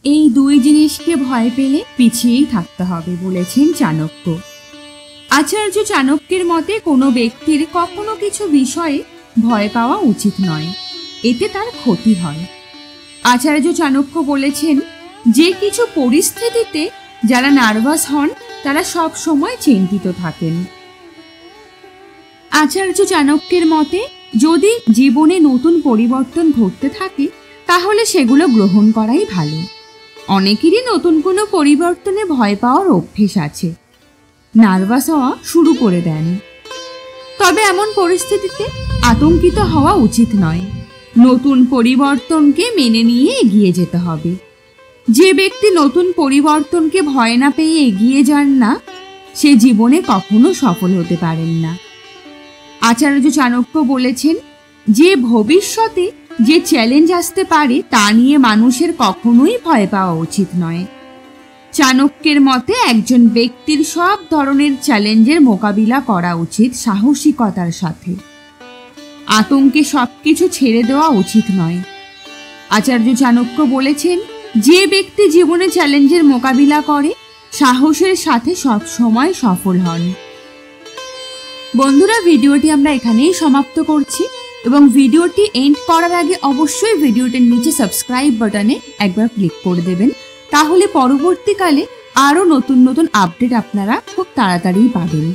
এই দুই জিনিসকে ভয় পেলে পিছিয়েই থাকতে হবে বলেছেন চাণক্য। আচার্য চাণক্যের মতে কোনো ব্যক্তির কখনো কিছু বিষয়ে ভয় পাওয়া উচিত নয়, এতে তার ক্ষতি হয়। আচার্য চাণক্য বলেছেন, যে কিছু পরিস্থিতিতে যারা নার্ভাস হন তারা সব সময় চিন্তিত থাকেন। আচার্য চাণক্যের মতে যদি জীবনে নতুন পরিবর্তন ঘটতে থাকে তাহলে সেগুলো গ্রহণ করাই ভালো। অনেকেরই নতুন কোনো পরিবর্তনে ভয় পাওয়ার অভ্যেস আছে, নার্ভাস হওয়া শুরু করে দেন। তবে এমন পরিস্থিতিতে আতঙ্কিত হওয়া উচিত নয়, নতুন পরিবর্তনকে মেনে নিয়ে এগিয়ে যেতে হবে। যে ব্যক্তি নতুন পরিবর্তনকে ভয় না পেয়ে এগিয়ে যান না, সে জীবনে কখনো সফল হতে পারেন না। আচার্য চাণক্য বলেছেন, যে ভবিষ্যতে যে চ্যালেঞ্জ আসতে পারে তা নিয়ে মানুষের কখনোই ভয় পাওয়া উচিত নয়। চাণক্যের মতে একজন ব্যক্তির সব ধরনের চ্যালেঞ্জের মোকাবিলা করা উচিত সাহসিকতার সাথে। আতঙ্কে সবকিছু ছেড়ে দেওয়া উচিত নয়। আচার্য চাণক্য বলেছেন, যে ব্যক্তি জীবনে চ্যালেঞ্জের মোকাবিলা করে সাহসের সাথে সব সময় সফল হন। বন্ধুরা, ভিডিওটি আমরা এখানেই সমাপ্ত করছি এবং ভিডিওটি এন্ড করার আগে অবশ্যই ভিডিওটির নিচে সাবস্ক্রাইব বাটনে একবার ক্লিক করে দেবেন, তাহলে পরবর্তীকালে আরও নতুন নতুন আপডেট আপনারা খুব তাড়াতাড়ি পাবেন।